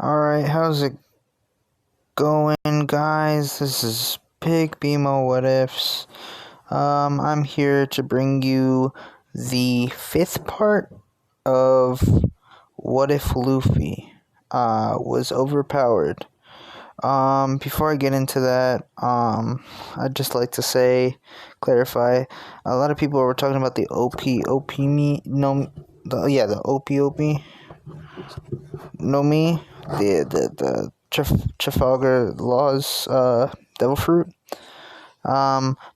Alright, how's it going, guys? This is Big BMO What Ifs. I'm here to bring you the fifth part of What If Luffy was overpowered. Before I get into that, I'd just like to clarify, a lot of people were talking about the Trafalgar Law's devil fruit.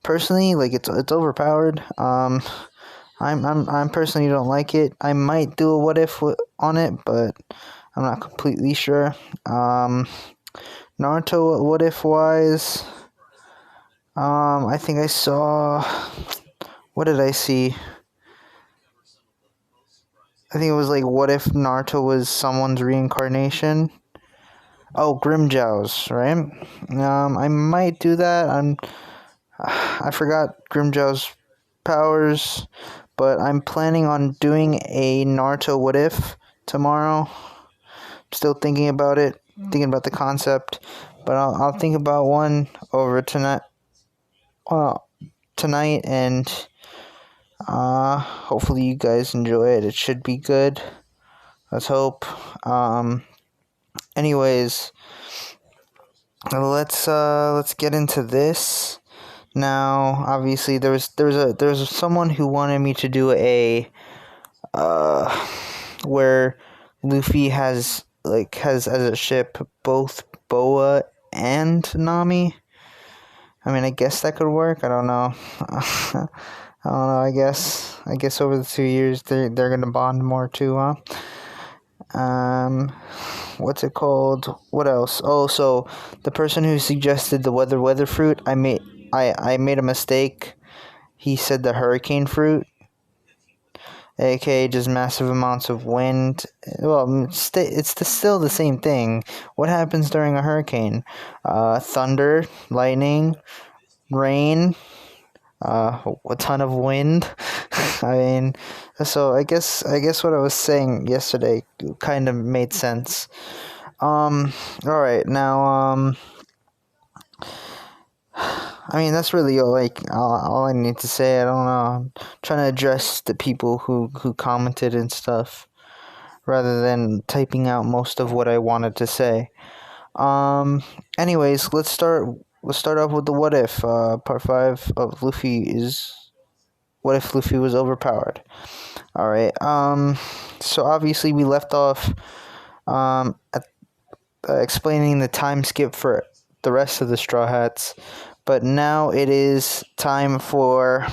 Personally, like it's overpowered. I'm personally don't like it. I might do a what if on it, but I'm not completely sure. Naruto what if wise. I think I saw. What did I see? I think it was like, what if Naruto was someone's reincarnation? Oh, Grimjow's, right? I might do that. I forgot Grimjow's powers, but I'm planning on doing a Naruto what if tomorrow. Still thinking about it, thinking about the concept, but I'll think about one over tonight. Tonight, and hopefully you guys enjoy it. It should be good. Let's hope. Anyways, let's get into this. Now, obviously, there was someone who wanted me to do a where Luffy has as a ship both Boa and Nami. I mean, I guess that could work. I don't know. I don't know. I guess over the 2 years they're gonna bond more too, huh? What's it called? What else? Oh, so the person who suggested the weather fruit, I made a mistake. He said the hurricane fruit, aka just massive amounts of wind. Well, it's still the same thing. What happens during a hurricane? Thunder, lightning, rain, a ton of wind. I mean, so I guess what I was saying yesterday kind of made sense. All right, now, I mean, that's really all I need to say. I don't know. I'm trying to address the people who commented and stuff, rather than typing out most of what I wanted to say. Anyways, let's start off with the what if. Part 5 of Luffy is, what if Luffy was overpowered? All right. So obviously we left off at explaining the time skip for the rest of the Straw Hats, but now it is time for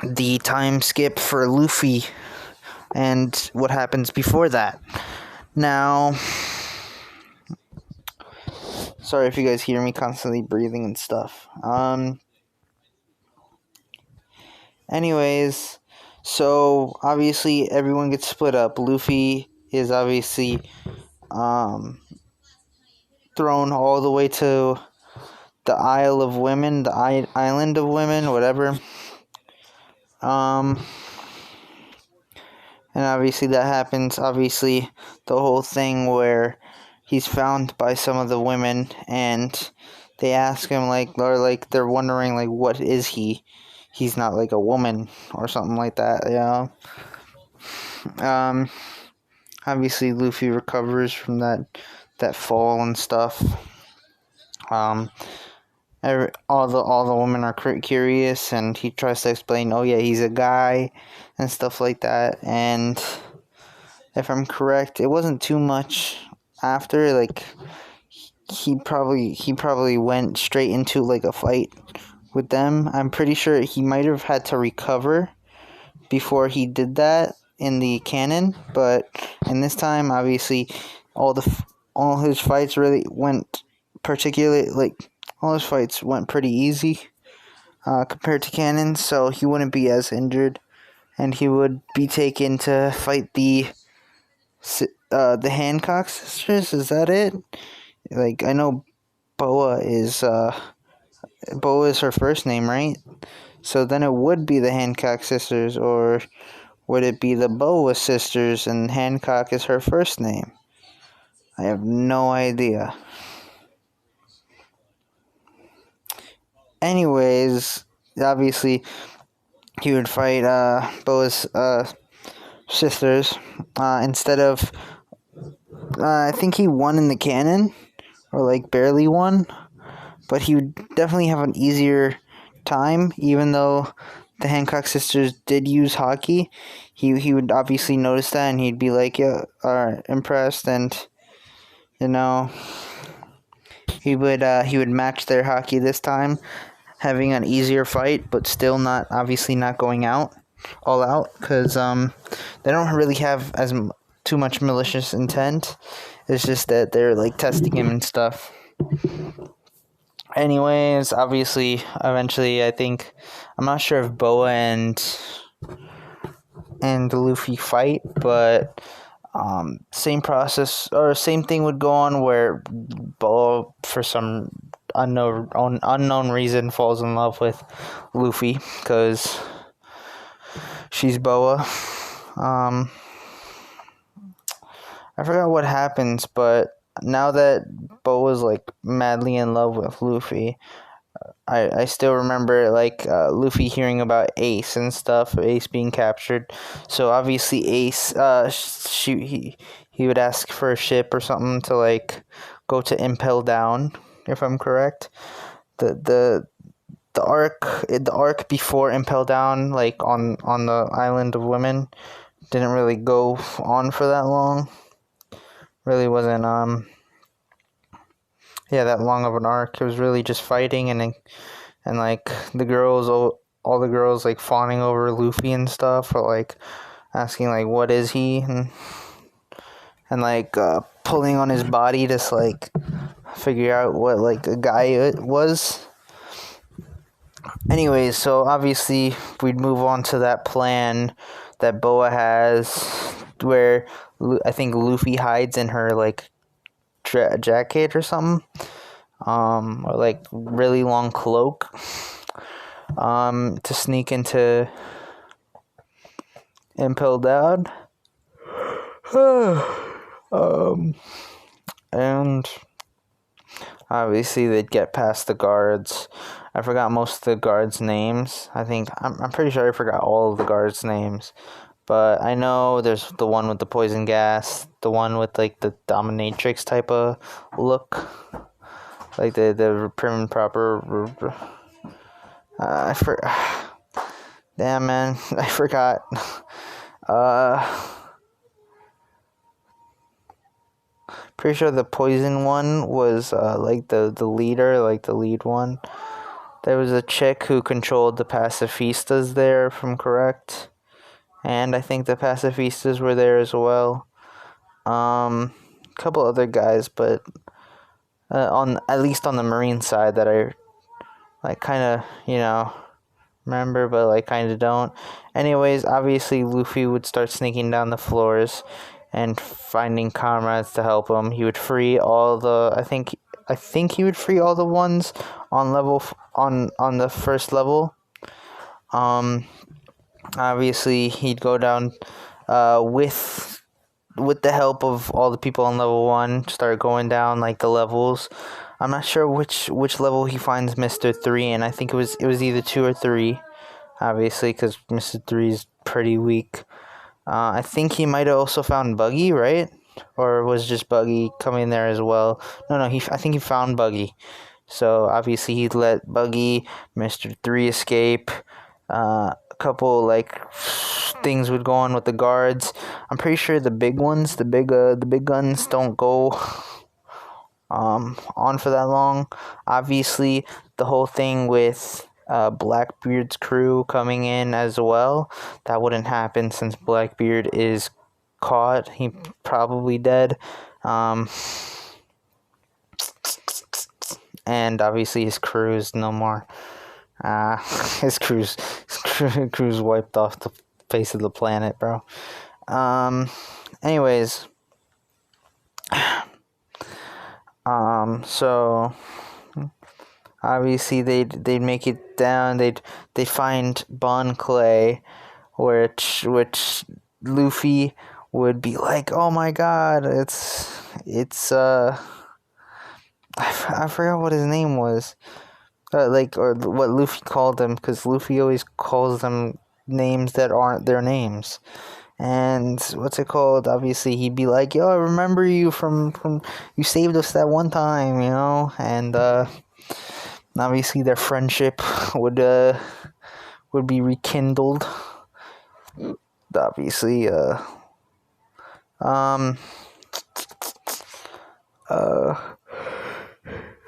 the time skip for Luffy and what happens before that. Now, sorry if you guys hear me constantly breathing and stuff. Anyways, so obviously everyone gets split up. Luffy is obviously thrown all the way to the Isle of Women, the Island of Women, whatever. And obviously that happens. Obviously, the whole thing where he's found by some of the women, and they ask him they're wondering what is he? He's not like a woman or something like that, you know. Obviously Luffy recovers from that fall and stuff. All the women are curious, and he tries to explain, oh yeah, he's a guy and stuff like that. And if I'm correct, it wasn't too much after, he probably went straight into a fight with them. I'm pretty sure he might have had to recover before he did that in the canon, but in this time, obviously, all his fights really went all his fights went pretty easy compared to canon, so he wouldn't be as injured, and he would be taken to fight the Hancock sisters. Is that it? I know Boa is her first name, right? So then it would be the Hancock sisters, or would it be the Boa sisters and Hancock is her first name? I have no idea. Anyways, obviously, he would fight Boa's sisters. Instead of, I think he won in the cannon, or like barely won, but he would definitely have an easier time, even though the Hancock sisters did use hockey. He would obviously notice that, and he'd be like, yeah, impressed, and you know, he would match their hockey this time, having an easier fight, but still not obviously not going all out, because they don't really have too much malicious intent. It's just that they're like testing him and stuff. Anyways, obviously, eventually, I think, I'm not sure if Boa and Luffy fight, but same process or same thing would go on where Boa, for some unknown reason, falls in love with Luffy because she's Boa. I forgot what happens, but now that Boa's like madly in love with Luffy, I still remember like Luffy hearing about Ace and stuff, Ace being captured. So obviously Ace, he would ask for a ship or something to like go to Impel Down, if I'm correct. The arc before Impel Down, like on the Island of Women, didn't really go on for that long. Really wasn't that long of an arc. It was really just fighting and like the girls, all the girls like fawning over Luffy and stuff, or like asking like what is he, and like pulling on his body to like figure out what like a guy it was. Anyways, so obviously we'd move on to that plan that Boa has, where I think Luffy hides in her like jacket or something, or like really long cloak, to sneak into Impel Down. And obviously they'd get past the guards. I forgot most of the guards' names. I'm pretty sure I forgot all of the guards' names. But I know there's the one with the poison gas, the one with like the dominatrix type of look, like the prim and proper. Damn, man, I forgot. Pretty sure the poison one was like the leader, like the lead one. There was a chick who controlled the pacifistas there, if I'm correct. And I think the pacifistas were there as well. A couple other guys, but at least on the Marine side that I like kind of, remember, but like kind of don't. Anyways, obviously Luffy would start sneaking down the floors and finding comrades to help him. He would free all the I think he would free all the ones on on the first level. Obviously he'd go down with the help of all the people on level 1, start going down like the levels. I'm not sure which level he finds Mr. 3 in. I think it was either 2 or 3, obviously, because Mr. 3 is pretty weak. I think he might have also found Buggy, right? Or was just Buggy coming there as well? No, I think he found Buggy. So obviously he'd let Buggy, Mr. 3 escape. A couple like things would go on with the guards. I'm pretty sure the big ones, the big guns don't go on for that long. Obviously, the whole thing with Blackbeard's crew coming in as well, that wouldn't happen since Blackbeard is caught. He probably dead. And obviously his crew is no more. His crew's wiped off the face of the planet, bro. Anyways, so obviously they'd make it down. They'd find Bon Clay, which Luffy would be like, oh my god, I forgot what his name was. Or what Luffy called them, because Luffy always calls them names that aren't their names. And what's it called? Obviously, he'd be like, "Yo, I remember you from you saved us that one time, you know." And obviously, their friendship would be rekindled. Obviously, um,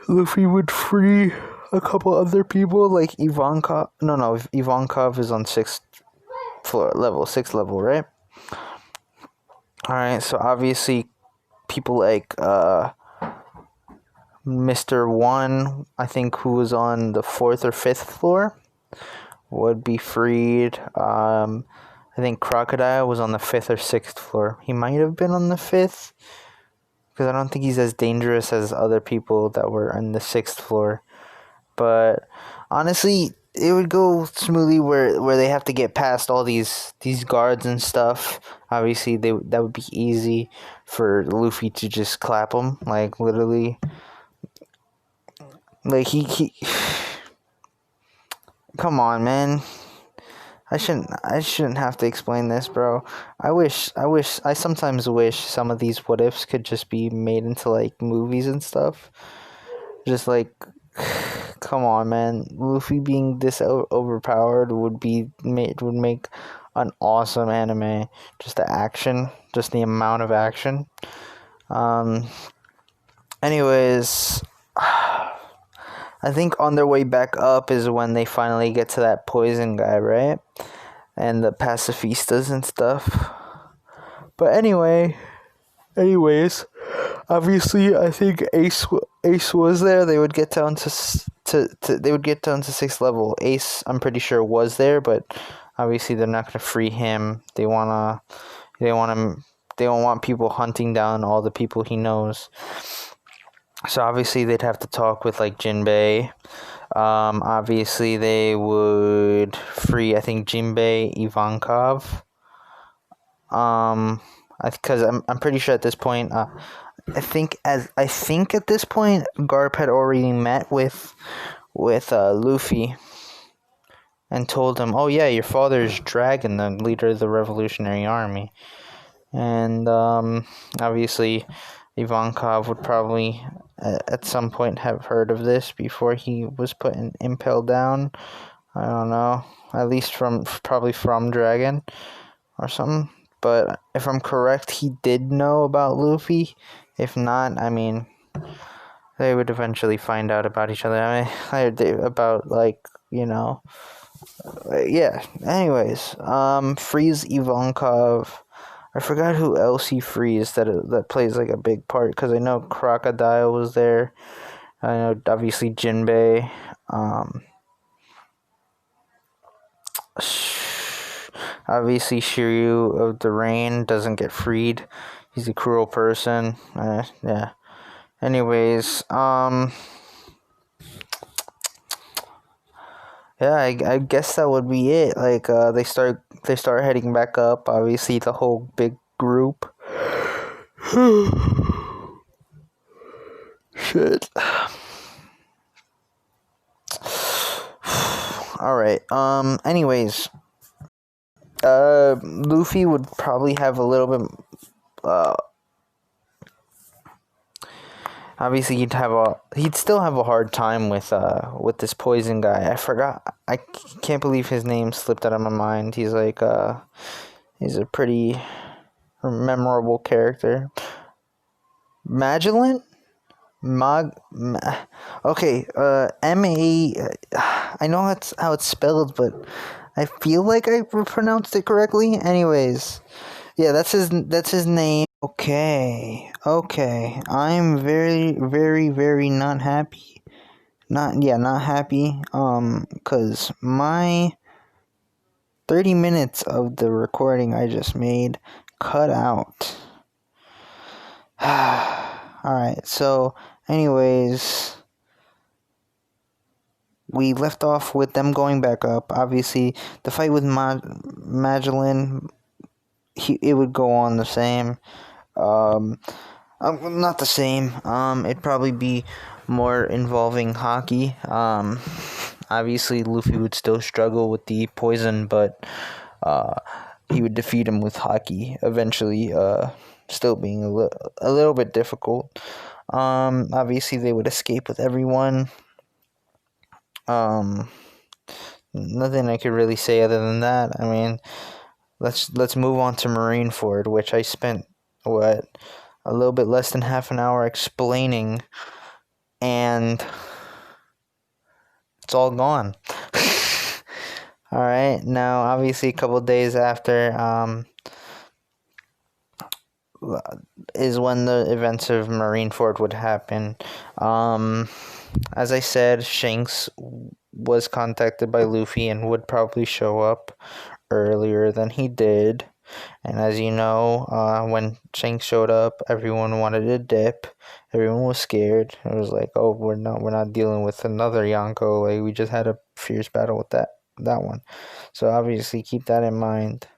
Luffy would free a couple other people like Ivankov. No, Ivankov is on sixth level, right? All right, so obviously people like Mr. One, I think, who was on the fourth or fifth floor, would be freed. I think Crocodile was on the fifth or sixth floor. He might have been on the fifth, because I don't think he's as dangerous as other people that were on the sixth floor. But honestly, it would go smoothly where they have to get past all these guards and stuff. Obviously, that would be easy for Luffy to just clap them, like literally. Like he come on, man. I shouldn't have to explain this, bro. I sometimes wish some of these what ifs could just be made into like movies and stuff. Just like, come on, man. Luffy being this overpowered would make an awesome anime. Just the action, just the amount of action. Anyways, I think on their way back up is when they finally get to that poison guy, right? And the pacifistas and stuff. But anyways, obviously I think Ace was there. They would get down to sixth level. Ace, I'm pretty sure, was there, but obviously they're not gonna free him. They don't want people hunting down all the people he knows. So obviously they'd have to talk with like Jinbei. Obviously they would free, I think, Jinbei, Ivankov. Because I'm pretty sure at this point, I think at this point Garp had already met with Luffy and told him, "Oh yeah, your father's Dragon, the leader of the Revolutionary Army." And obviously Ivankov would probably at some point have heard of this before he was impaled down. I don't know, at least probably from Dragon or something. But if I'm correct, he did know about Luffy. If not, I mean, they would eventually find out about each other. I mean, about, like, you know, yeah. Anyways, frees Ivankov. I forgot who else he frees that plays like a big part, because I know Crocodile was there. I know obviously Jinbei. Obviously Shiryu of the Rain doesn't get freed. He's a cruel person. Yeah. Anyways, yeah, I guess that would be it. Like, they start heading back up. Obviously, the whole big group. Shit. All right. Anyways, Luffy would probably have a little bit. Obviously, he'd still have a hard time with this poison guy. I forgot. I can't believe his name slipped out of my mind. He's like he's a pretty memorable character. Magellan? Okay, M-A... I know that's how it's spelled, but I feel like I pronounced it correctly. Anyways, yeah, that's his name. Okay. I'm very, very, very not happy. Not happy. Cause my 30 minutes of the recording I just made cut out. Alright, so, anyways, we left off with them going back up. Obviously, the fight with Magellan, it would go on the same. Um, Not the same. It'd probably be more involving Haki. Obviously Luffy would still struggle with the poison, but he would defeat him with Haki eventually. Still being a little bit difficult. Obviously they would escape with everyone. Nothing I could really say other than that. I mean, let's move on to Marineford, which I spent a little bit less than half an hour explaining, and it's all gone. All right, now obviously a couple days after is when the events of Marineford would happen. As I said, Shanks was contacted by Luffy and would probably show up earlier than he did. And as you know, when Shanks showed up, everyone wanted to dip. Everyone was scared. It was like, oh, we're not dealing with another Yonko. Like, we just had a fierce battle with that one. So obviously keep that in mind.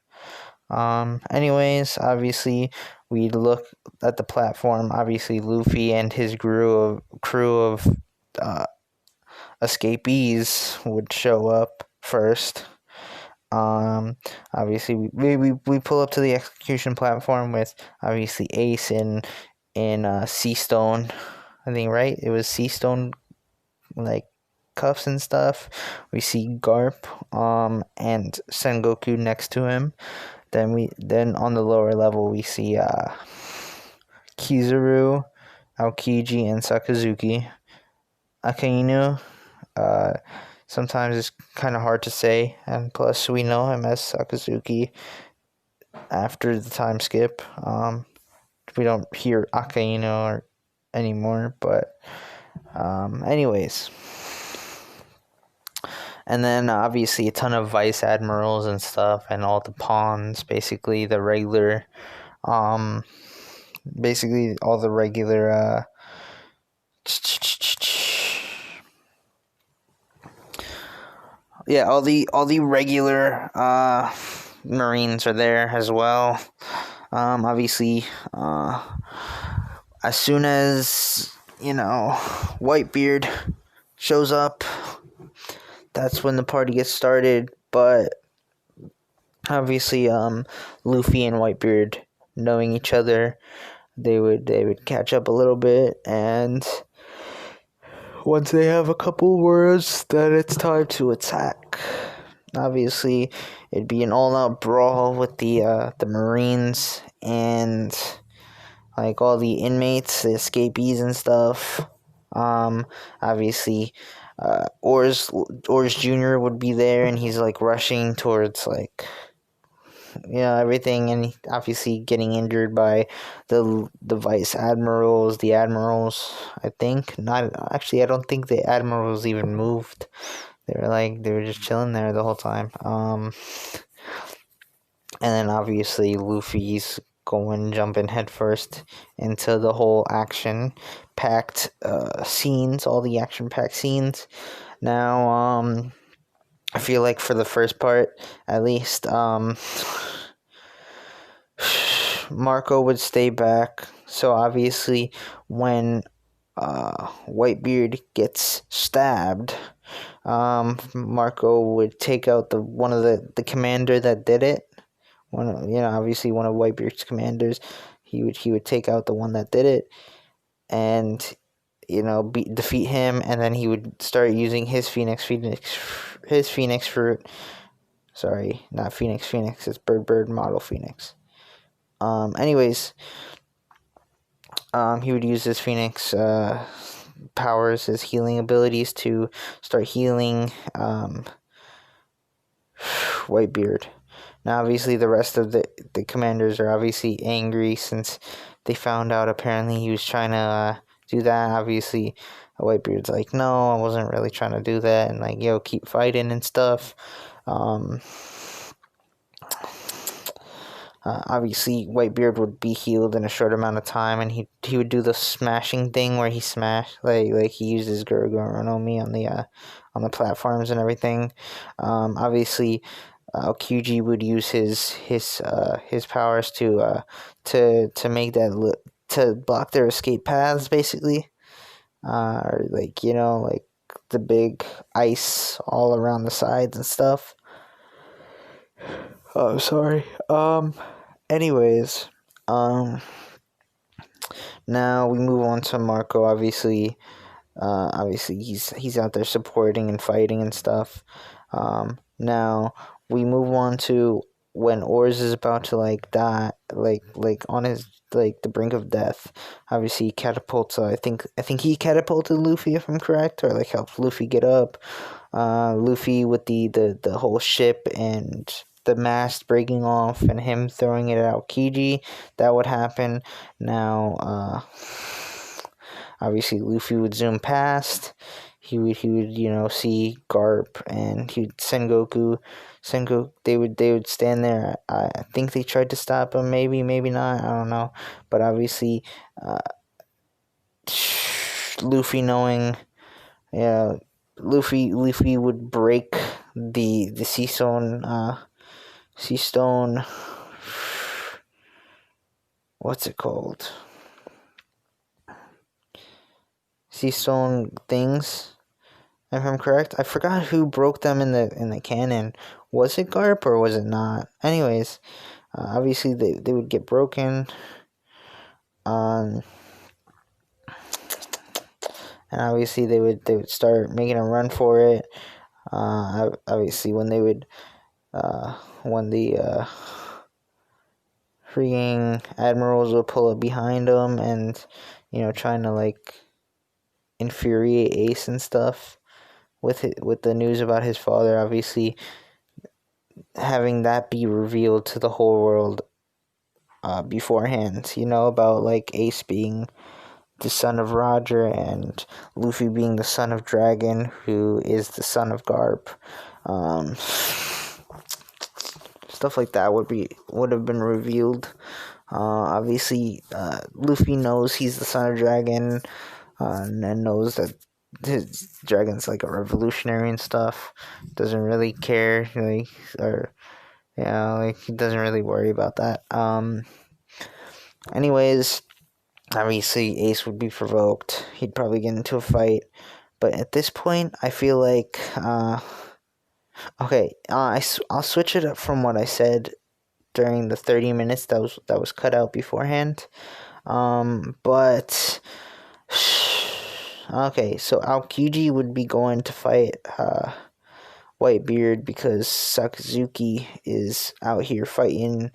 Anyways, obviously we look at the platform. Obviously Luffy and his crew of escapees would show up first. Obviously we pull up to the execution platform with obviously Ace in Sea Stone. I think, right? It was Sea Stone, like, cuffs and stuff. We see Garp and Sengoku next to him. Then on the lower level we see Kizaru, Aokiji, and Sakazuki. Akainu, sometimes it's kind of hard to say, and plus we know him as Sakazuki after the time skip. We don't hear Akainu anymore, but anyways. And then obviously a ton of vice admirals and stuff, and all the pawns, basically the regular, basically all the regular, yeah, all the regular Marines are there as well. Obviously, as soon as Whitebeard shows up, that's when the party gets started. But obviously, Luffy and Whitebeard, knowing each other, they would catch up a little bit, and once they have a couple words, then it's time to attack. Obviously, it'd be an all-out brawl with the Marines and like all the inmates, the escapees and stuff. Obviously, Oars Jr. would be there, and he's like rushing towards like everything, and he obviously getting injured by the vice admirals, the admirals. I think not actually. I don't think the admirals even moved. They were just chilling there the whole time. And then obviously Luffy's jumping headfirst into the whole action-packed scenes, all the action-packed scenes. Now, I feel like for the first part, at least, Marco would stay back. So obviously, when Whitebeard gets stabbed, Marco would take out one of the commander that did it. Obviously one of Whitebeard's commanders. He would take out the one that did it, and defeat him, and then he would start using his Phoenix fruit. Sorry, not Phoenix. It's Bird model Phoenix. Anyways, he would use his Phoenix powers, his healing abilities, to start healing Whitebeard. Now, obviously, the rest of the commanders are obviously angry since they found out apparently he was trying to do that. Obviously, Whitebeard's like, no, I wasn't really trying to do that, and like, keep fighting and stuff. Obviously, Whitebeard would be healed in a short amount of time, and he would do the smashing thing where he smashed, like he used his Gurugoronomi on the platforms and everything. Obviously, Aokiji would use his powers to make that to block their escape paths, basically, or like like the big ice all around the sides and stuff. Oh, sorry. Anyways, um, now we move on to Marco. Obviously, he's out there supporting and fighting and stuff. Now we move on to when Oars is about to like die, like on his like the brink of death. Obviously, he catapults. I think he catapulted Luffy, if I'm correct, or like helps Luffy get up. Luffy with the whole ship and the mast breaking off and him throwing it at Aokiji. That would happen. Now, obviously Luffy would zoom past. He would see Garp and he'd Sengoku. They would stand there. I think they tried to stop him. Maybe not. I don't know. But obviously, Luffy knowing, yeah, Luffy would break the sea stone. What's it called? Sea stone things. If I'm correct, I forgot who broke them in the cannon. Was it Garp or was it not? Anyways, obviously they would get broken. And obviously they would start making a run for it. Obviously when they would when the freaking admirals would pull up behind them and trying to like infuriate Ace and stuff with the news about his father, obviously having that be revealed to the whole world beforehand, about like Ace being the son of Roger and Luffy being the son of Dragon, who is the son of Garp. Stuff like that would have been revealed. Obviously, Luffy knows he's the son of Dragon, and knows that his dragon's like a revolutionary and stuff. Doesn't really care, like, or like he doesn't really worry about that. Anyways, obviously Ace would be provoked. He'd probably get into a fight, but at this point, I feel like okay. I'll switch it up from what I said during the 30 minutes that was cut out beforehand. But okay, so Aokiji would be going to fight Whitebeard because Sakazuki is out here fighting,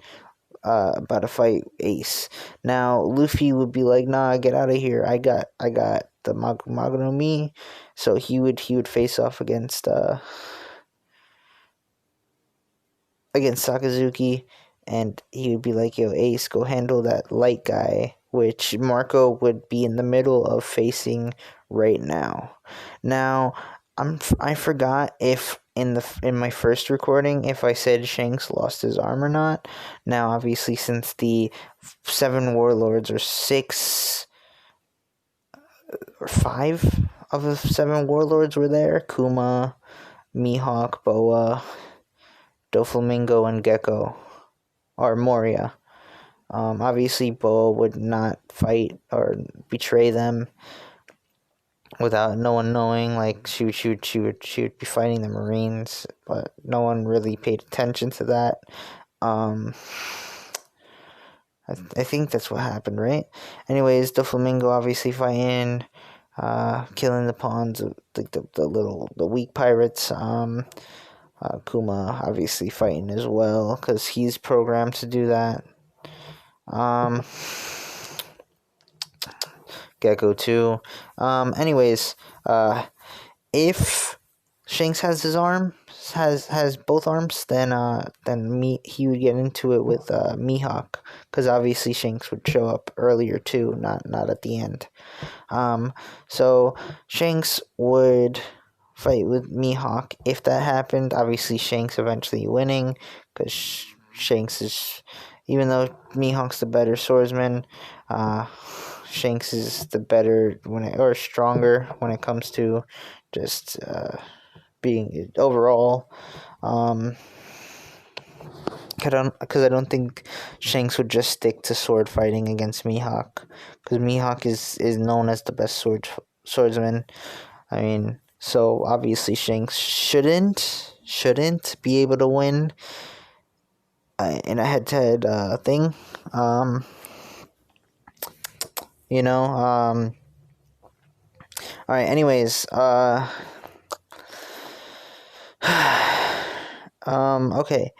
about to fight Ace. Now Luffy would be like, "Nah, get out of here. I got the Mago no Mi." So he would face off against Sakazuki, and he would be like, "Yo, Ace, go handle that light guy," which Marco would be in the middle of facing right now. Now, I forgot if in my first recording if I said Shanks lost his arm or not. Now, obviously, since the 7 warlords, or 6 or 5 of the 7 warlords were there, Kuma, Mihawk, Boa, Doflamingo, and Gecko, or Moria. Obviously, Boa would not fight or betray them without no one knowing. Like she would be fighting the Marines, but no one really paid attention to that. I think that's what happened, right? Anyways, Doflamingo obviously fighting, killing the pawns of the weak pirates. Kuma obviously fighting as well because he's programmed to do that. Gecko too. Anyways, if Shanks has his arm, has both arms, then he would get into it with Mihawk, because obviously Shanks would show up earlier too, not at the end. So Shanks would fight with Mihawk. If that happened, obviously Shanks eventually winning, because Shanks is, even though Mihawk's the better swordsman, Shanks is the better or stronger when it comes to just being overall. I don't think Shanks would just stick to sword fighting against Mihawk, because Mihawk is known as the best swordsman. I mean, so obviously Shanks shouldn't be able to win in a head-to-head thing. You know. All right. Anyways. Okay.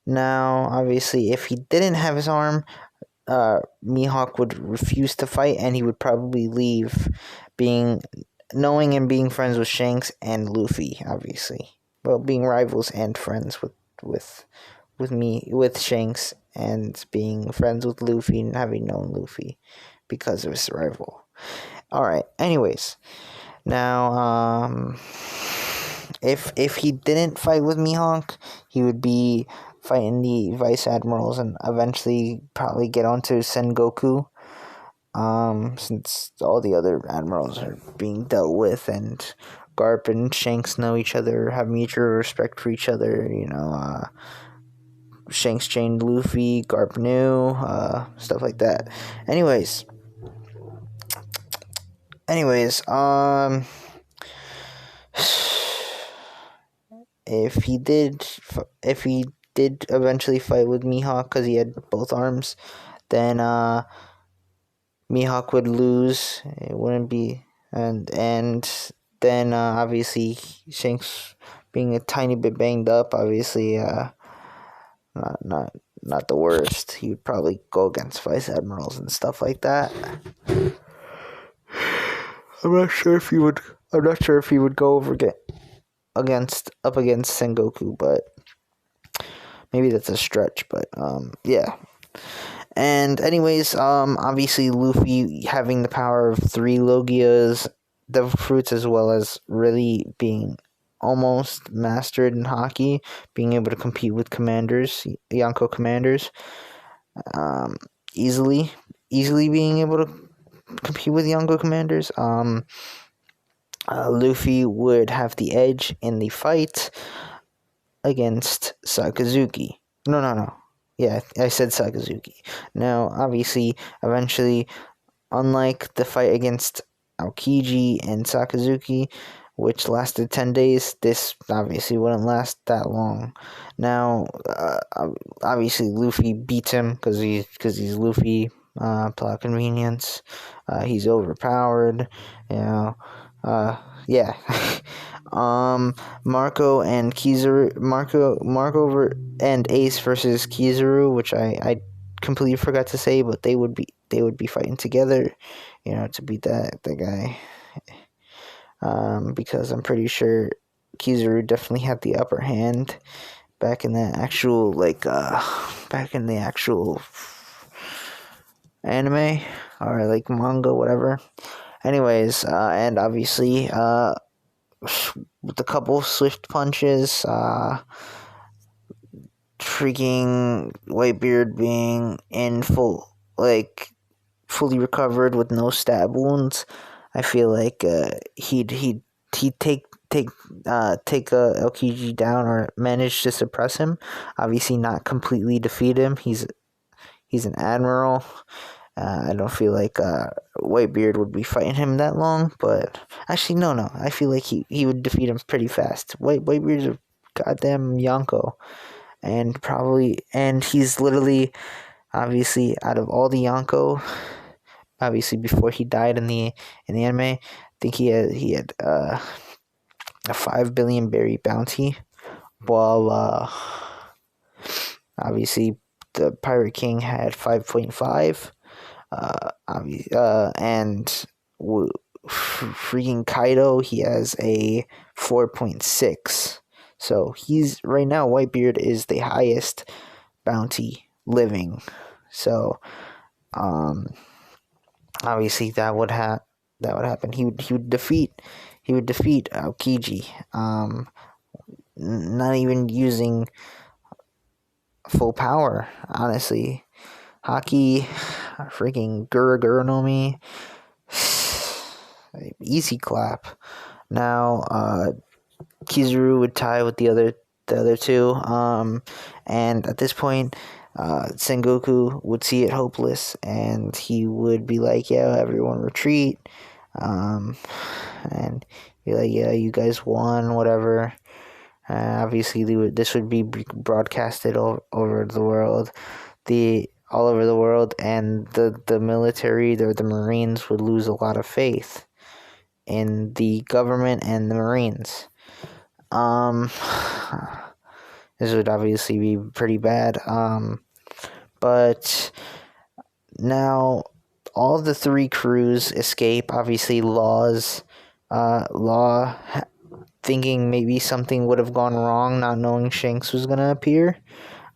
Now, obviously, if he didn't have his arm, Mihawk would refuse to fight, and he would probably leave, knowing and being friends with Shanks and Luffy. Obviously, well, being rivals and friends with Shanks, and being friends with Luffy and having known Luffy because of his rival. All right. Anyways, now, if he didn't fight with Mihawk, he would be fighting the Vice Admirals and eventually probably get onto Sengoku. Since all the other admirals are being dealt with, and Garp and Shanks know each other, have mutual respect for each other. Shanks trained Luffy, Garp knew, stuff like that. Anyways, if he did eventually fight with Mihawk because he had both arms, then Mihawk would lose. It wouldn't be, and then obviously Shanks being a tiny bit banged up, obviously not the worst. He would probably go against Vice Admirals and stuff like that. I'm not sure if he would go against Sengoku, but maybe that's a stretch. But yeah. And anyways, obviously Luffy having the power of 3 Logias, the fruits, as well as really being almost mastered in Haki, being able to compete with Yonko commanders, easily being able to compete with Yonko commanders. Luffy would have the edge in the fight against Sakazuki. No. Yeah, I said Sakazuki. Now, obviously, eventually, unlike the fight against Aokiji and Sakazuki, which lasted 10 days, this obviously wouldn't last that long. Now, obviously, Luffy beats him because he's Luffy. Plot convenience. He's overpowered. Yeah. Marco and Kizaru, Marco and Ace versus Kizaru, which I completely forgot to say, but they would be fighting together, to beat that guy. Because I'm pretty sure Kizaru definitely had the upper hand back in the actual anime or like manga, whatever. Anyways, and obviously, with a couple swift punches, freaking Whitebeard being in fully recovered with no stab wounds, I feel like he'd take Aokiji down or manage to suppress him. Obviously, not completely defeat him. He's an admiral. I don't feel like Whitebeard would be fighting him that long, but actually, no. I feel like he would defeat him pretty fast. Whitebeard's a goddamn Yonko, and he's literally, obviously, out of all the Yonko, obviously before he died in the anime, I think he had a 5 billion berry bounty, while obviously the Pirate King had 5.5. And freaking Kaido, he has a 4.6. So he's right now, Whitebeard is the highest bounty living. So obviously that would happen. He would defeat Aokiji. Not even using full power, honestly. Haki, freaking Gura no Mi, easy clap. Now, Kizaru would tie with the other the other two. And at this point, Sengoku would see it hopeless, and he would be like, "Yeah, everyone retreat," and be like, "Yeah, you guys won, whatever." Obviously, this would be broadcasted all over the world, and the military, the Marines would lose a lot of faith in the government and the Marines. This would obviously be pretty bad. But now all the three crews escape. Obviously, Law thinking maybe something would have gone wrong, not knowing Shanks was gonna appear.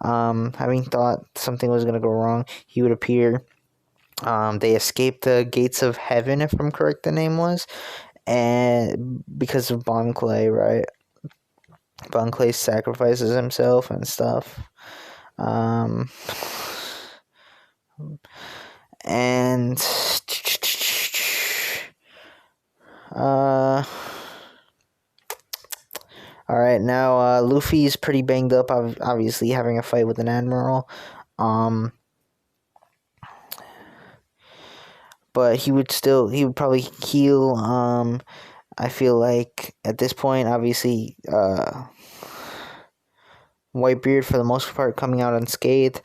Having thought something was gonna go wrong, he would appear. They escaped the gates of heaven, if I'm correct, the name was, and because of Bon Clay, right? Bon Clay sacrifices himself and stuff. And all right, now Luffy's pretty banged up, obviously having a fight with an admiral. But he would probably heal. I feel like at this point, obviously, Whitebeard for the most part coming out unscathed.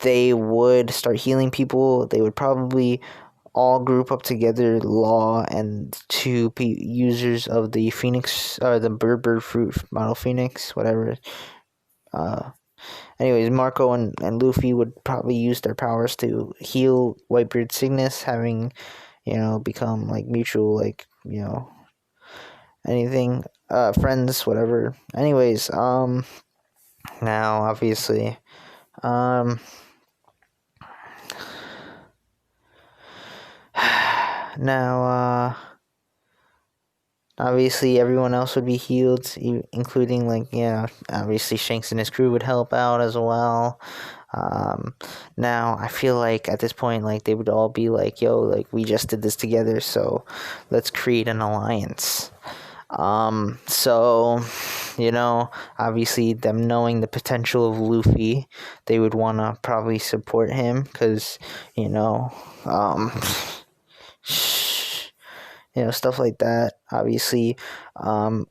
They would start healing people. They would probably all group up together, Law and two users of the Phoenix, or the bird fruit model Phoenix, whatever. Anyways, Marco and Luffy would probably use their powers to heal Whitebeard's sickness, having, become like mutual, anything, friends, whatever. Anyways, now obviously, obviously everyone else would be healed, including obviously Shanks and his crew would help out as well. Now I feel like at this point, they would all be like, "Yo, we just did this together, so let's create an alliance." So, obviously them knowing the potential of Luffy, they would want to probably support him, because, stuff like that. Obviously,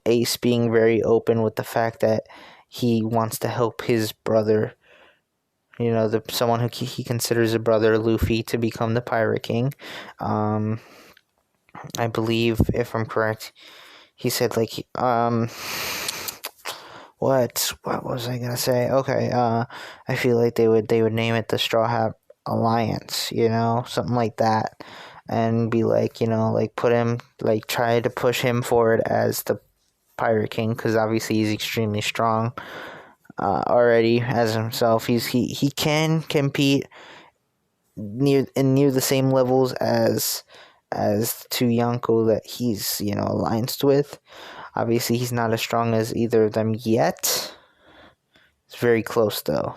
Ace being very open with the fact that he wants to help his brother, someone who he considers a brother, Luffy, to become the Pirate King. I believe, if I'm correct, he said, what was I gonna say? Okay, I feel like they would name it the Straw Hat Alliance, something like that, and be put him, try to push him forward as the Pirate King, because obviously he's extremely strong already as himself. He can compete near the same levels as to Yonko that he's allianced with. Obviously, he's not as strong as either of them yet. It's very close, though.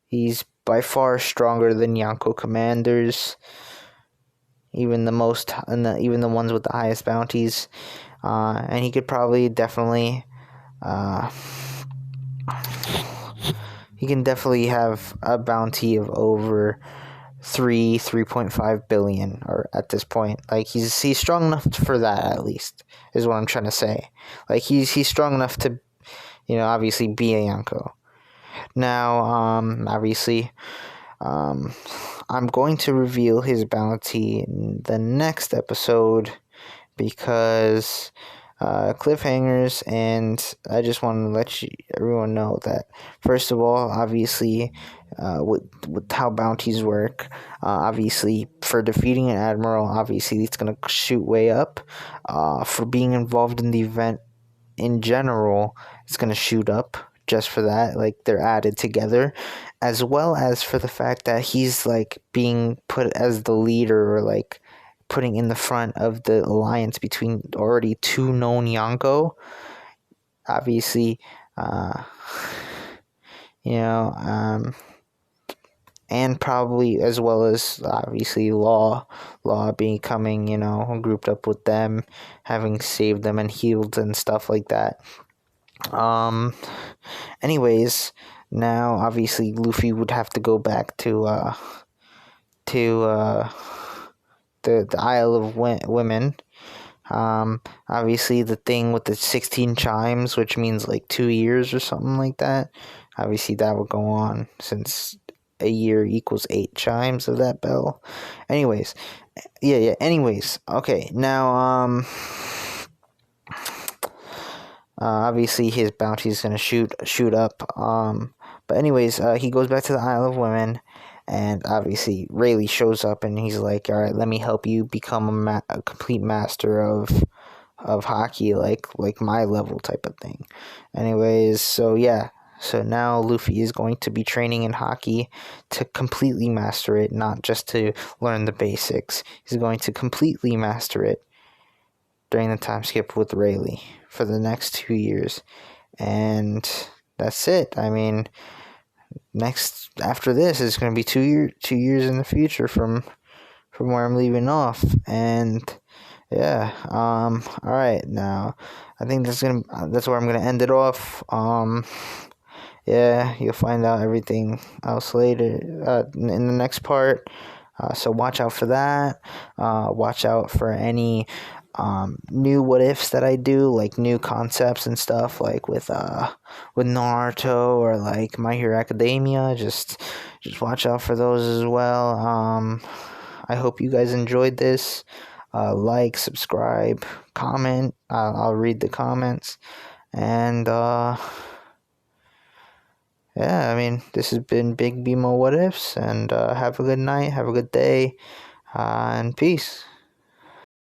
He's by far stronger than Yonko commanders, even the ones with the highest bounties. And he could probably definitely, he can definitely have a bounty of over 3.5 billion, or at this point, he's strong enough for that, at least, is what I'm trying to say. He's strong enough to, obviously be a Yonko. Now, obviously, I'm going to reveal his bounty in the next episode, because cliffhangers, and I just want to let everyone know that, first of all, obviously, with how bounties work, obviously, for defeating an admiral, obviously it's going to shoot way up. For being involved in the event in general, it's going to shoot up just for that. They're added together, as well as for the fact that he's being put as the leader, or putting in the front of the alliance between already two known Yonko. Obviously, and probably as well as obviously Law becoming, grouped up with them, having saved them and healed and stuff like that. Anyways, now obviously Luffy would have to go back to the Isle of Women. Obviously the thing with the 16 chimes, which means like 2 years or something like that. Obviously that would go on since a year equals 8 chimes of that bell. Anyways, yeah. Anyways, okay. Now, obviously his bounty is gonna shoot up. But anyways, he goes back to the Isle of Women, and obviously Rayleigh shows up, and he's like, "All right, let me help you become a complete master of hockey, like my level type of thing." Anyways, so yeah. So now Luffy is going to be training in hockey to completely master it, not just to learn the basics. He's going to completely master it during the time skip with Rayleigh for the next 2 years. And that's it. I mean, after this is going to be 2 years in the future from where I'm leaving off. And yeah, all right, now I think that's where I'm gonna end it off. Yeah, you'll find out everything else later, in the next part. So watch out for that. Watch out for any new what ifs that I do, like new concepts and stuff, like with Naruto or like My Hero Academia. Just watch out for those as well. I hope you guys enjoyed this. Like, subscribe, comment. I'll read the comments. And yeah, I mean, this has been Big BMO What Ifs. And have a good night, have a good day, and peace.